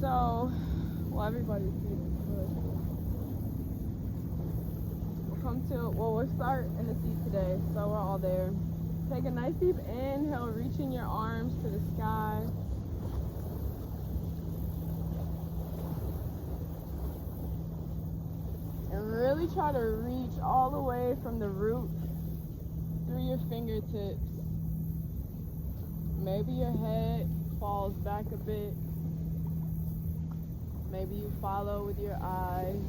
So, well, everybody's seated, but we'll start in the seat today, so we're all there. Take a nice deep inhale, reaching your arms to the sky. And really try to reach all the way from the root through your fingertips. Maybe your head falls back a bit. Maybe you follow with your eyes.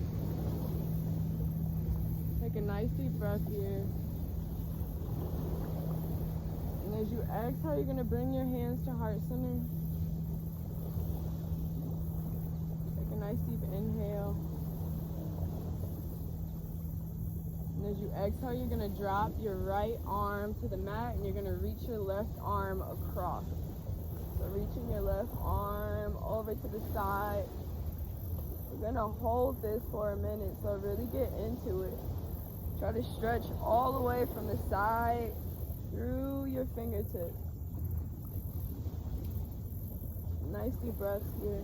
Take a nice deep breath here. And as you exhale, you're going to bring your hands to heart center. Take a nice deep inhale. And as you exhale, you're going to drop your right arm to the mat and you're going to reach your left arm across. So reaching your left arm over to the side. We're going to hold this for a minute, so really get into it. Try to stretch all the way from the side through your fingertips. Nice deep breaths here.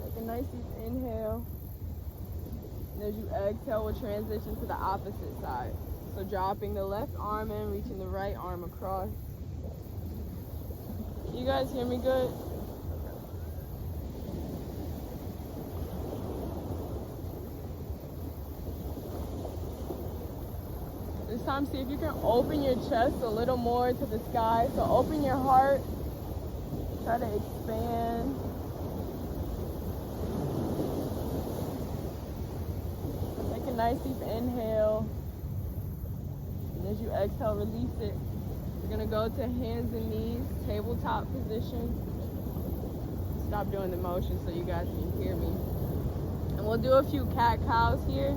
Take a nice deep inhale. And as you exhale, we'll transition to the opposite side. So dropping the left arm in, reaching the right arm across. You guys hear me good? This time, see if you can open your chest a little more to the sky. So open your heart. Try to expand. Take a nice deep inhale. And as you exhale, release it. We're going to go to hands and knees, tabletop position. Stop doing the motion so you guys can hear me. And we'll do a few cat-cows here.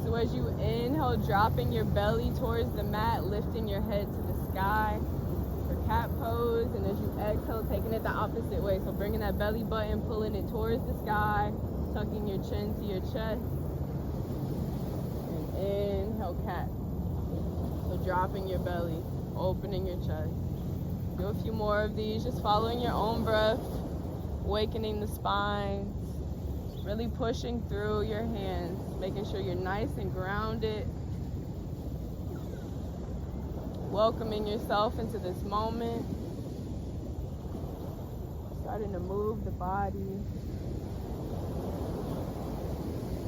So as you inhale, dropping your belly towards the mat, lifting your head to the sky for cat pose. And as you exhale, taking it the opposite way. So bringing that belly button, pulling it towards the sky, tucking your chin to your chest. And inhale, cat. So dropping your belly, opening your chest. Do a few more of these, just following your own breath, awakening the spine, really pushing through your hands, making sure you're nice and grounded, welcoming yourself into this moment, starting to move the body,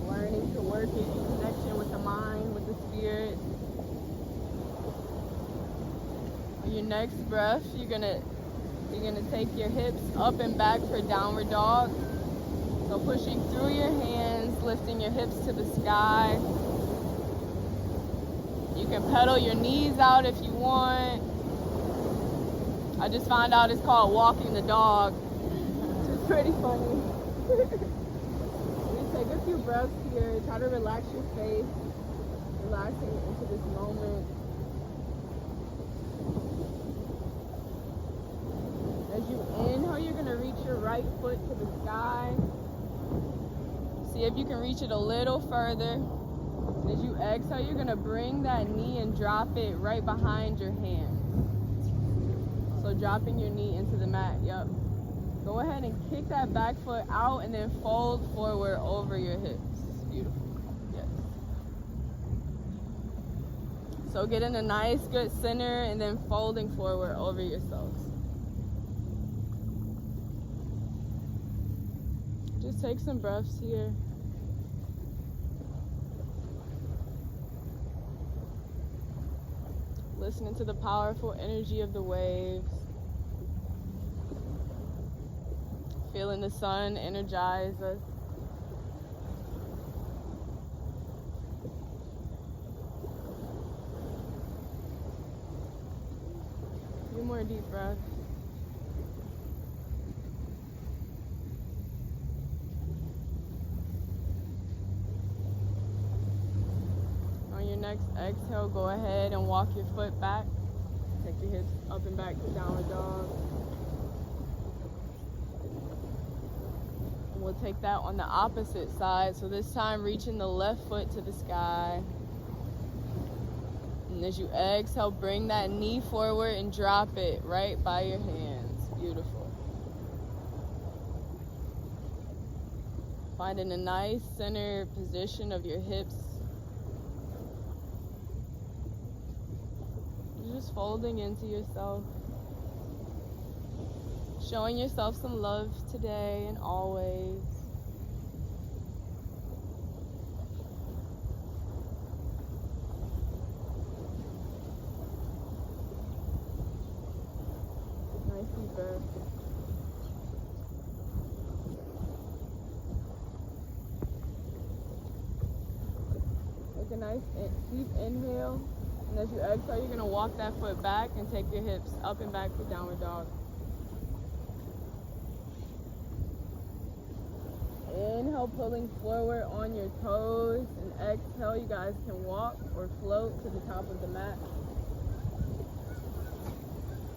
learning to work it in connection with the mind, with the spirit. On your next breath, you're gonna take your hips up and back for downward dog. So pushing through your hands, lifting your hips to the sky. You can pedal your knees out if you want. I just found out it's called walking the dog, which is pretty funny. We take a few breaths here. Try to relax your face, relaxing into this moment. As you inhale, you're going to reach your right foot to the sky. See if you can reach it a little further. And as you exhale, you're going to bring that knee and drop it right behind your hand. So dropping your knee into the mat. Yep. Go ahead and kick that back foot out and then fold forward over your hips. Beautiful. Yes. So get in a nice, good center and then folding forward over yourselves. Just take some breaths here. Listening to the powerful energy of the waves. Feeling the sun energize us. A few more deep breaths. Next exhale, go ahead and walk your foot back. Take your hips up and back to downward dog. We'll take that on the opposite side. So this time, reaching the left foot to the sky. And as you exhale, bring that knee forward and drop it right by your hands. Beautiful. Finding a nice center position of your hips. Just folding into yourself. Showing yourself some love today and always. Nice deep breath. Take a nice deep inhale. And as you exhale, you're going to walk that foot back and take your hips up and back for downward dog. Inhale, pulling forward on your toes, and exhale, you guys can walk or float to the top of the mat.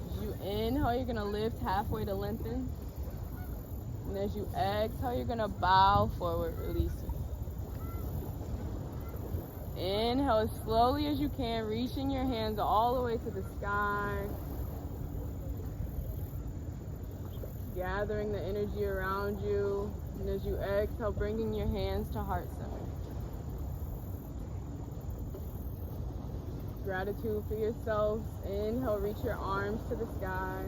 As you inhale, you're gonna lift halfway to lengthen. And as you exhale, you're gonna bow forward, releasing. Inhale as slowly as you can, reaching your hands all the way to the sky. Gathering the energy around you. And as you exhale, bringing your hands to heart center. Gratitude for yourselves. Inhale, reach your arms to the sky.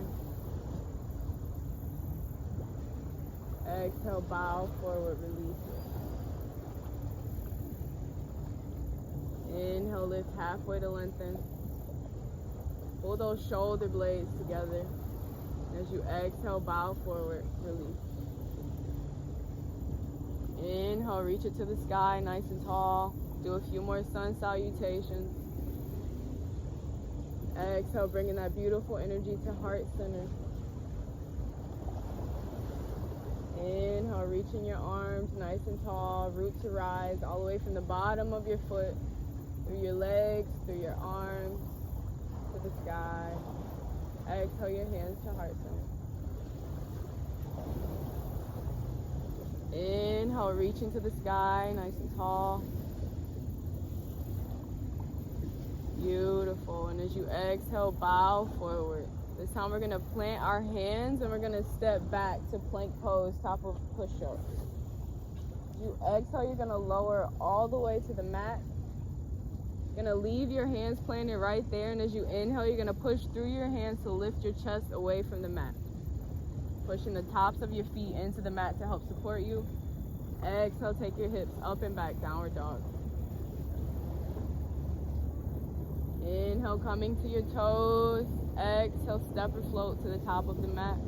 Exhale, bow forward, release it. Inhale, lift halfway to lengthen. Pull those shoulder blades together. As you exhale, bow forward, release. Inhale, reach it to the sky, nice and tall. Do a few more sun salutations. Exhale, bringing that beautiful energy to heart center. Inhale, reaching your arms nice and tall, root to rise, all the way from the bottom of your foot, through your legs, through your arms, to the sky. Exhale your hands to heart center. Inhale, reaching to the sky, nice and tall. Beautiful. And as you exhale, bow forward. This time we're going to plant our hands and we're going to step back to plank pose, top of push-up. As you exhale, you're going to lower all the way to the mat. You're going to leave your hands planted right there. And as you inhale, you're going to push through your hands to lift your chest away from the mat. Pushing the tops of your feet into the mat to help support you. Exhale, take your hips up and back, downward dog. Inhale, coming to your toes. Exhale, step or float to the top of the mat.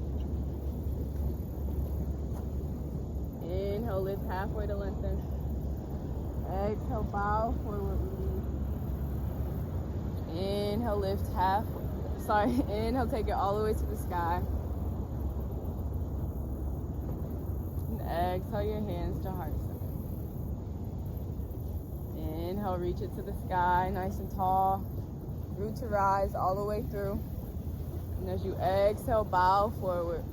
Inhale, lift halfway to lengthen. Exhale, bow forward, release. Inhale, lift inhale, take it all the way to the sky. Exhale your hands to heart center. Inhale, reach it to the sky, nice and tall. Root to rise all the way through. And as you exhale, bow forward.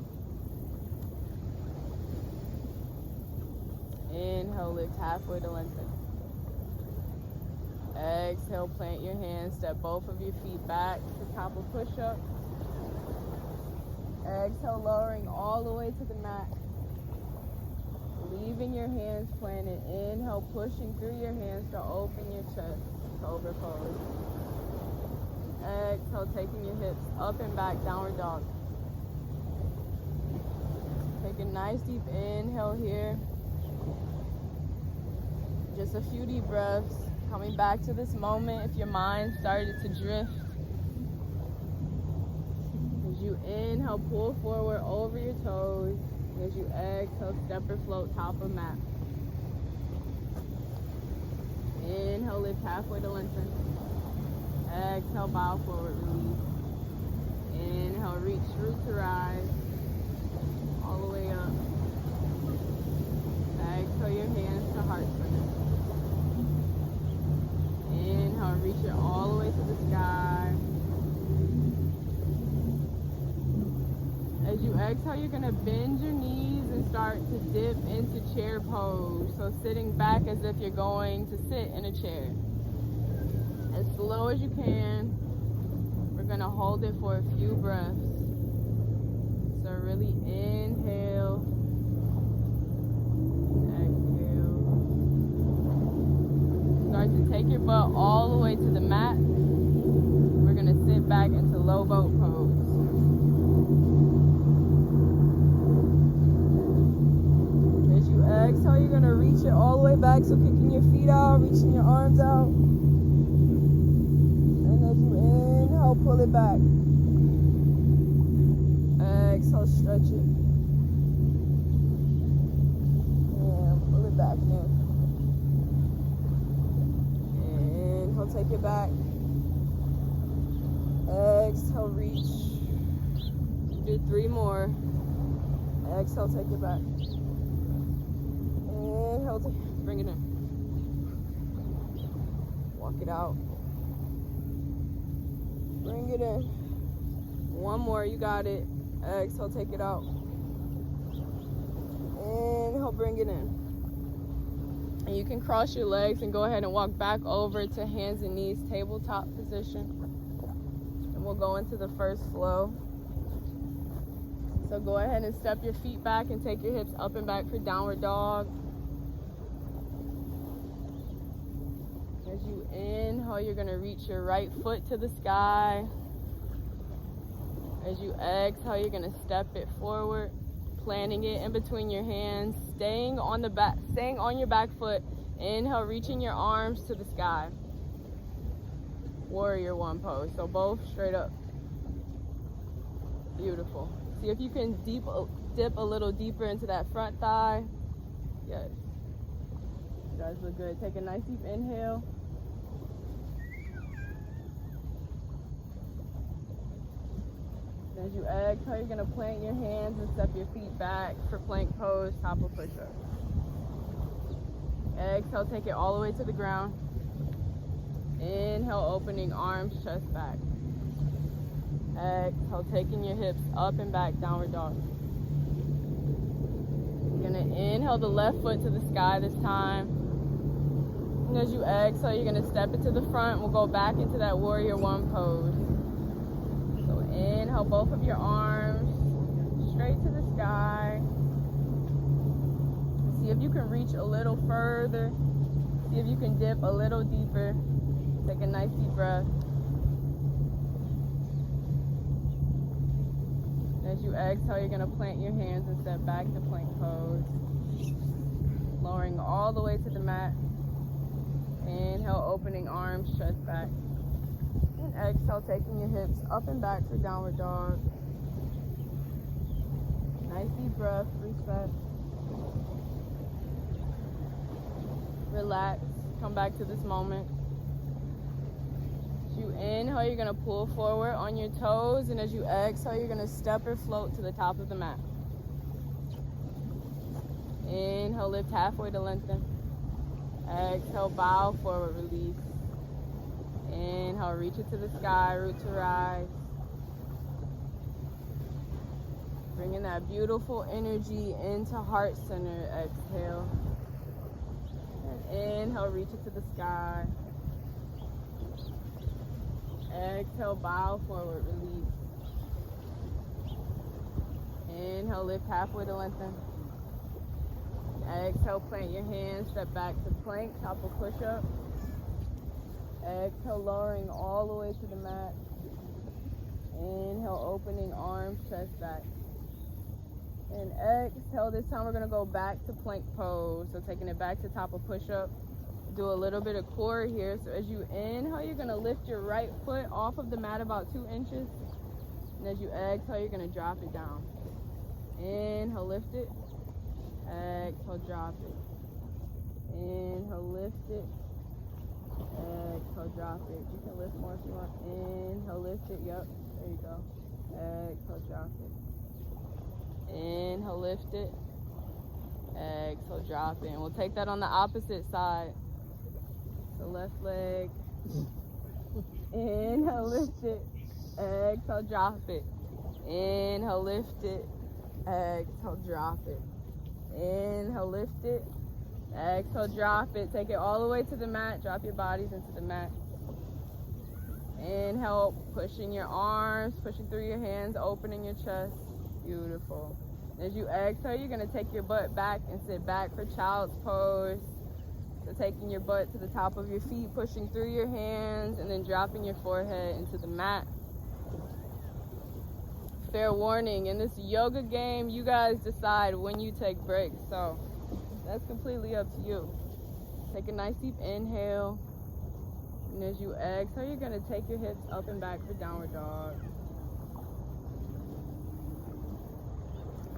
Inhale, lift halfway to lengthen. Exhale, plant your hands, step both of your feet back to top of push-up. Exhale, lowering all the way to the mat. Leaving your hands planted. Inhale, pushing through your hands to open your chest, cobra pose. Exhale, taking your hips up and back, downward dog. Take a nice deep inhale here. Just a few deep breaths. Coming back to this moment if your mind started to drift. As you inhale, pull forward over your toes. As you exhale, step or float, top of mat. Inhale, lift halfway to lengthen. Exhale, bow forward, release. Inhale, reach, root to rise. All the way up. Exhale your hands to heart center. Inhale, reach it all the way to the sky. As you exhale, you're going to bend your knees and to start to dip into chair pose. So sitting back as if you're going to sit in a chair. As slow as you can. We're gonna hold it for a few breaths. So really inhale, exhale. Start to take your butt all the way to the mat. We're gonna sit back into low boat pose. As you exhale, you're gonna reach it all the way back. So kicking your feet out, reaching your arms out. And as you inhale, pull it back. Exhale, stretch it. And pull it back in. Inhale, take it back. Exhale, reach. Do 3 more. Exhale, take it back. Inhale, bring it in. Walk it out. Bring it in. 1 more, you got it. Exhale, take it out. Inhale, bring it in. And you can cross your legs and go ahead and walk back over to hands and knees, tabletop position. And we'll go into the first flow. So go ahead and step your feet back and take your hips up and back for downward dog. As you inhale, you're gonna reach your right foot to the sky. As you exhale, you're gonna step it forward, planting it in between your hands, staying on your back foot. Inhale, reaching your arms to the sky. Warrior 1 pose. So both straight up. Beautiful. See if you can dip a little deeper into that front thigh. Yes. You guys look good. Take a nice deep inhale. As you exhale, you're gonna plant your hands and step your feet back for plank pose, top of push-up. Exhale, take it all the way to the ground. Inhale, opening arms, chest back. Exhale, taking your hips up and back, downward dog. You're gonna inhale the left foot to the sky this time. And as you exhale, you're gonna step it to the front. We'll go back into that warrior 1 pose. Inhale both of your arms straight to the sky. See if you can reach a little further. See if you can dip a little deeper. Take a nice deep breath. As you exhale, you're going to plant your hands and step back to plank pose. Lowering all the way to the mat. Inhale, opening arms, chest back. And exhale, taking your hips up and back for downward dog. Nice deep breath, reset. Relax, come back to this moment. As you inhale, you're gonna pull forward on your toes, and as you exhale, you're gonna step or float to the top of the mat. Inhale, lift halfway to lengthen. Exhale, bow forward, release. Inhale, reach it to the sky, root to rise. Bringing that beautiful energy into heart center. Exhale. And inhale, reach it to the sky. Exhale, bow forward, release. Inhale, lift halfway to lengthen. Exhale, plant your hands, step back to plank, top of push-up. Exhale, lowering all the way to the mat. Inhale, opening arms, chest back. And exhale, this time we're gonna go back to plank pose. So taking it back to top of push-up. Do a little bit of core here. So as you inhale, you're gonna lift your right foot off of the mat about 2 inches. And as you exhale, you're gonna drop it down. Inhale, lift it. Exhale, drop it. Inhale, lift it. Exhale, drop it. You can lift more if you want. Inhale, lift it. Yep, there you go. Exhale, drop it. Inhale, lift it. Exhale, drop it. And we'll take that on the opposite side. So left leg. Inhale, lift it. Exhale, drop it. Inhale, lift it. Exhale, drop it. Inhale, lift it. Exhale, drop it. Take it all the way to the mat. Drop your bodies into the mat. Inhale, pushing your arms, pushing through your hands, opening your chest. Beautiful. As you exhale, you're going to take your butt back and sit back for child's pose. So taking your butt to the top of your feet, pushing through your hands, and then dropping your forehead into the mat. Fair warning, in this yoga game, you guys decide when you take breaks. So that's completely up to you. Take a nice deep inhale. And as you exhale, you're going to take your hips up and back for downward dog.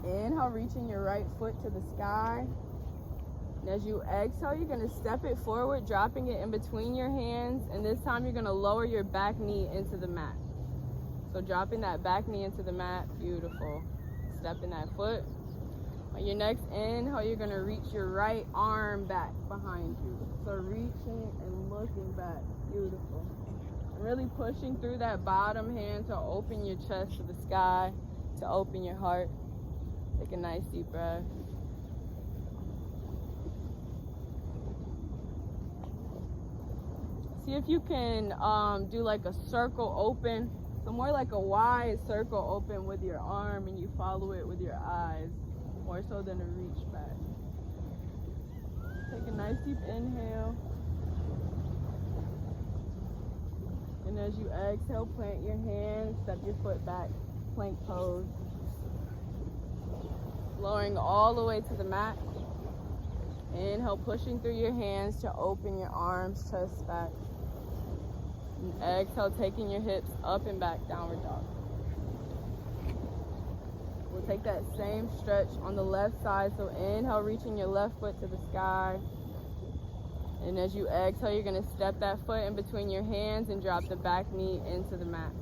Inhale, reaching your right foot to the sky. And as you exhale, you're going to step it forward, dropping it in between your hands. And this time, you're going to lower your back knee into the mat. So dropping that back knee into the mat. Beautiful. Stepping that foot. On your next inhale, you're going to reach your right arm back behind you. So reaching and looking back. Beautiful. And really pushing through that bottom hand to open your chest to the sky, to open your heart. Take a nice deep breath. See if you can do like a circle open. So more like a wide circle open with your arm, and you follow it with your eyes, more so than a reach back. Take a nice deep inhale. And as you exhale, plant your hands, step your foot back, plank pose. Lowering all the way to the mat. Inhale, pushing through your hands to open your arms, chest back. And exhale, taking your hips up and back, downward dog. We'll take that same stretch on the left side. So inhale, reaching your left foot to the sky. And as you exhale, you're going to step that foot in between your hands and drop the back knee into the mat.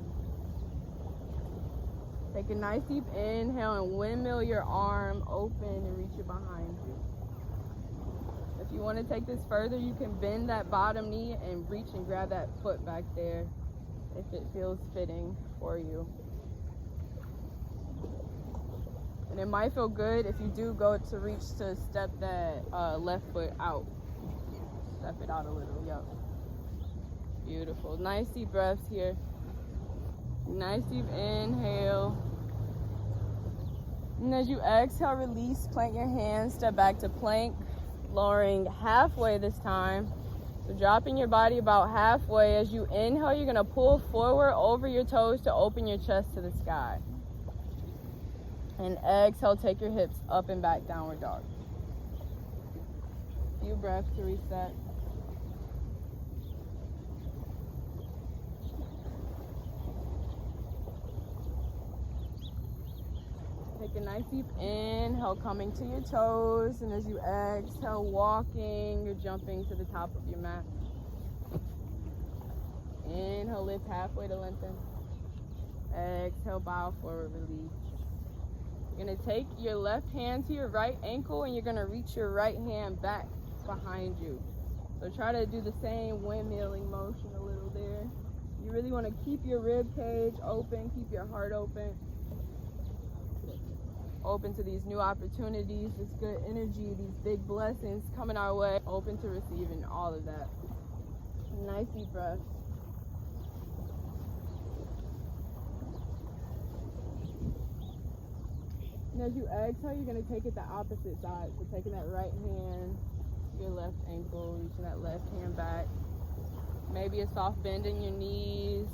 Take a nice deep inhale and windmill your arm open and reach it behind you. If you want to take this further, you can bend that bottom knee and reach and grab that foot back there if it feels fitting for you. And it might feel good if you do go to reach to step that left foot out. Step it out a little, yep. Beautiful. Nice deep breaths here. Nice deep inhale. And as you exhale, release, plant your hands, step back to plank, lowering halfway this time. So dropping your body about halfway. As you inhale, you're gonna pull forward over your toes to open your chest to the sky. And exhale, take your hips up and back, downward dog. Few breaths to reset. Take a nice deep inhale, coming to your toes, and as you exhale, walking, you're jumping to the top of your mat. Inhale, lift halfway to lengthen. Exhale, bow forward, release. You're gonna take your left hand to your right ankle, and you're gonna reach your right hand back behind you. So try to do the same windmilling motion a little there. You really wanna keep your rib cage open, keep your heart open. Open to these new opportunities, this good energy, these big blessings coming our way. Open to receiving all of that. Nice deep breath. And as you exhale, you're going to take it the opposite side. So taking that right hand to your left ankle, reaching that left hand back. Maybe a soft bend in your knees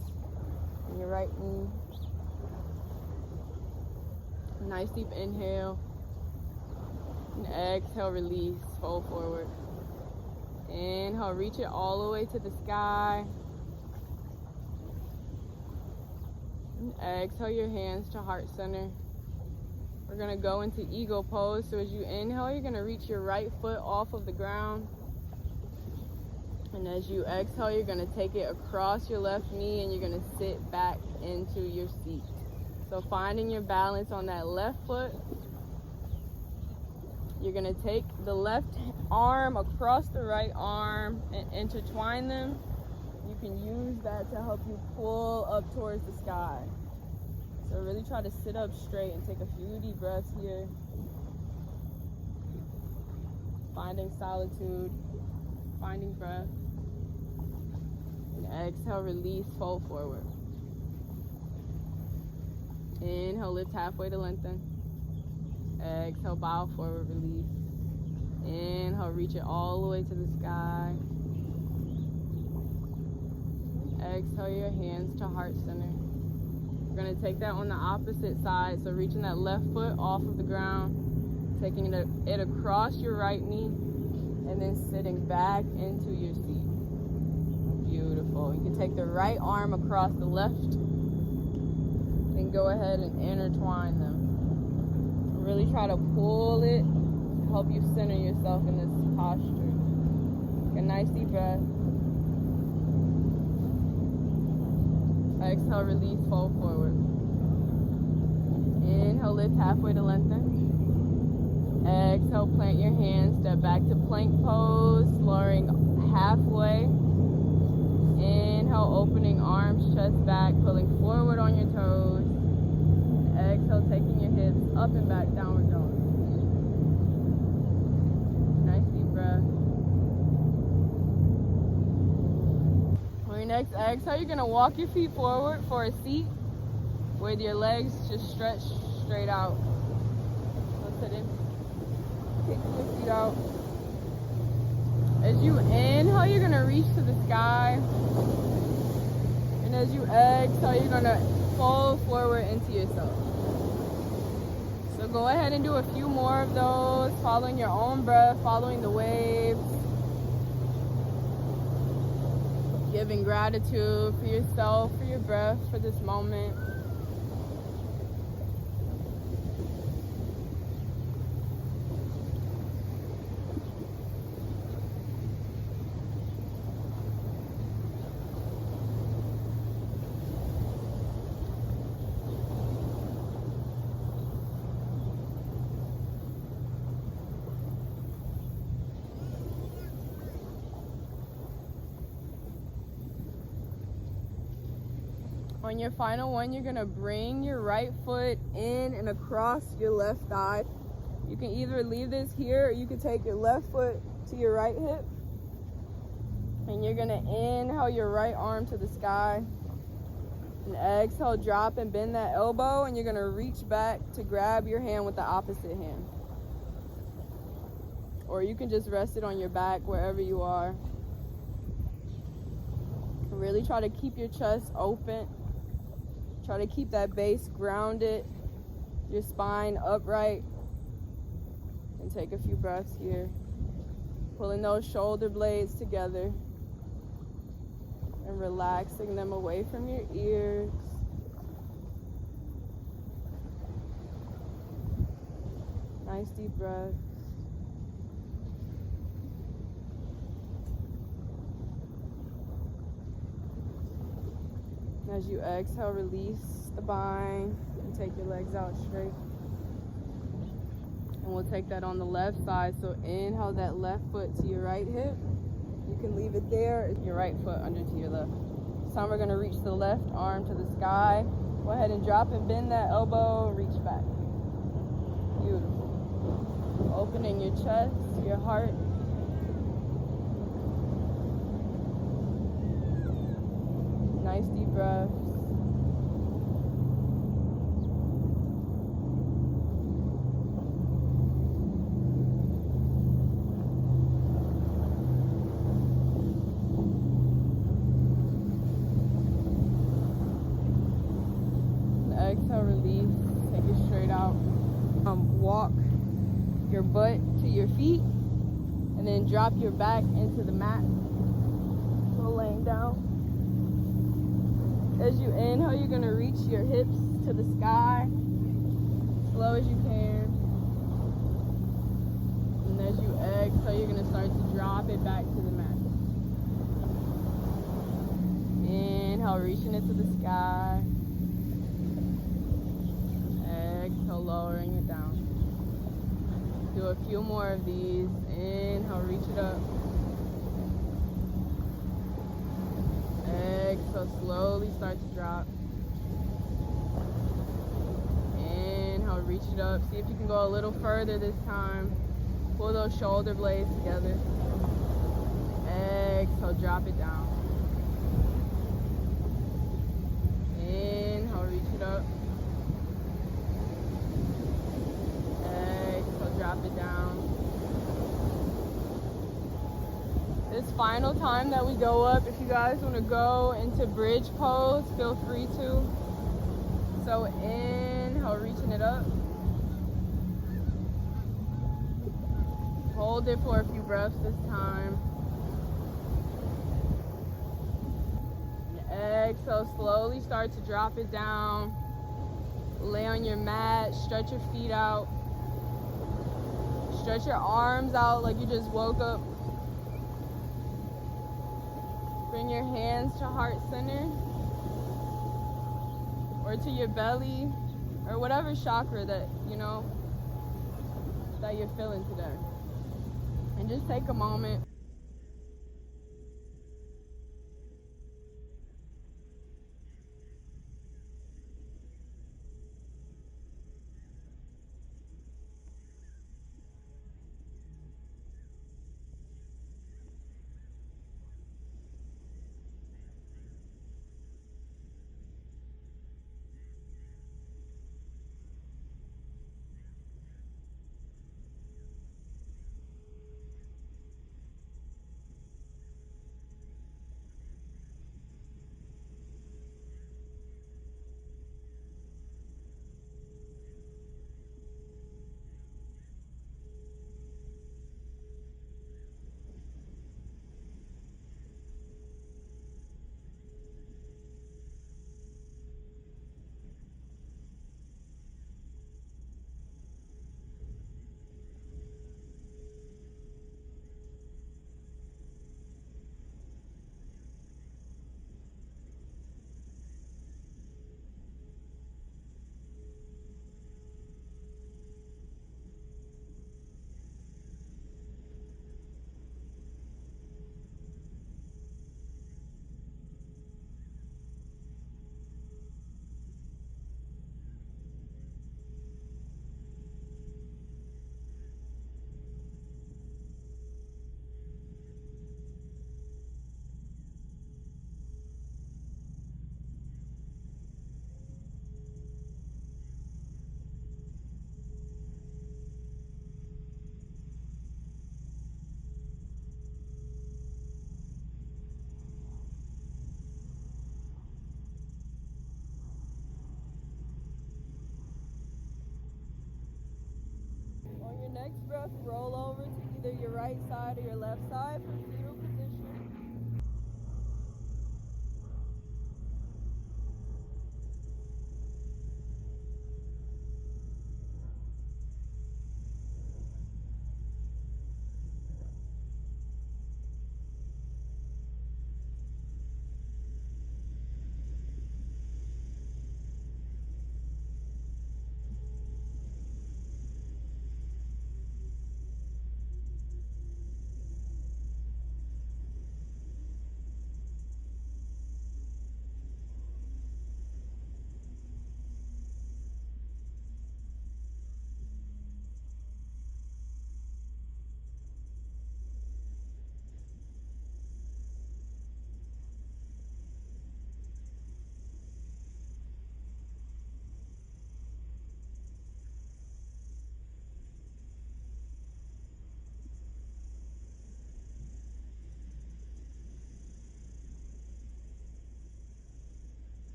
and your right knee. Nice deep inhale. And exhale, release, fold forward. Inhale, reach it all the way to the sky. And exhale your hands to heart center. We're gonna go into eagle pose. So as you inhale, you're gonna reach your right foot off of the ground. And as you exhale, you're gonna take it across your left knee and you're gonna sit back into your seat. So finding your balance on that left foot. You're gonna take the left arm across the right arm and intertwine them. You can use that to help you pull up towards the sky. So really try to sit up straight and take a few deep breaths here. finding solitude, finding breath. And exhale, release, fold forward. Inhale, lift halfway to lengthen. Exhale, bow forward, release. Inhale, reach it all the way to the sky. Exhale your hands to heart center. We're going to take that on the opposite side. So reaching that left foot off of the ground, taking it across your right knee, and then sitting back into your seat. Beautiful. You can take the right arm across the left and go ahead and intertwine them. Really try to pull it to help you center yourself in this posture. Take a nice deep breath. Exhale, release, fold forward. Inhale, lift halfway to lengthen. Exhale, plant your hands, step back to plank pose, lowering halfway. Inhale, opening arms, chest back, pulling forward on your toes. Exhale, taking your hips up and back, downward dog. Nice deep breath. On your next exhale, you're going to walk your feet forward for a seat with your legs just stretched straight out. So sit in. Kick your feet out. As you inhale, you're going to reach to the sky. And as you exhale, you're going to fold forward into yourself. So go ahead and do a few more of those, following your own breath, following the waves. Giving gratitude for yourself, for your breath, for this moment. On your final one, you're gonna bring your right foot in and across your left thigh. You can either leave this here or you can take your left foot to your right hip. And you're gonna inhale your right arm to the sky. And exhale, drop and bend that elbow, and you're gonna reach back to grab your hand with the opposite hand. Or you can just rest it on your back wherever you are. Really try to keep your chest open. Try to keep that base grounded, your spine upright. And take a few breaths here. Pulling those shoulder blades together and relaxing them away from your ears. Nice deep breath. As you exhale, release the bind and take your legs out straight. And we'll take that on the left side. So inhale that left foot to your right hip. You can leave it there, your right foot under to your left. This time we're going to reach the left arm to the sky. Go ahead and drop and bend that elbow, reach back. Beautiful. Opening your chest, your heart. Nice deep breaths. Exhale, release. Take it straight out. Walk your butt to your feet and then drop your back into the mat. So laying down. As you inhale, you're going to reach your hips to the sky, slow as you can. And as you exhale, you're going to start to drop it back to the mat. Inhale, reaching it to the sky. Exhale, lowering it down. Do a few more of these. Inhale, reach it up. Exhale, slowly start to drop. Inhale, reach it up. See if you can go a little further this time. Pull those shoulder blades together. Exhale, drop it down. Inhale, reach it up. Exhale, drop it down. This final time that we go up, if you guys want to go into bridge pose, feel free to. So inhale, reaching it up. Hold it for a few breaths this time. And exhale, slowly start to drop it down. Lay on your mat, stretch your feet out. Stretch your arms out like you just woke up. Bring your hands to heart center or to your belly or whatever chakra that, that you're feeling today. And just take a moment. On your next breath, roll over to either your right side or your left side for fetal position.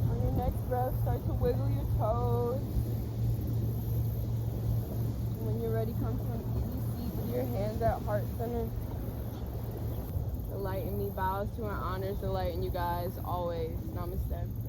On your next breath, start to wiggle your toes. And when you're ready, come to an easy seat with your hands at heart center. The light in me bows to and honors the light in you guys always. Namaste.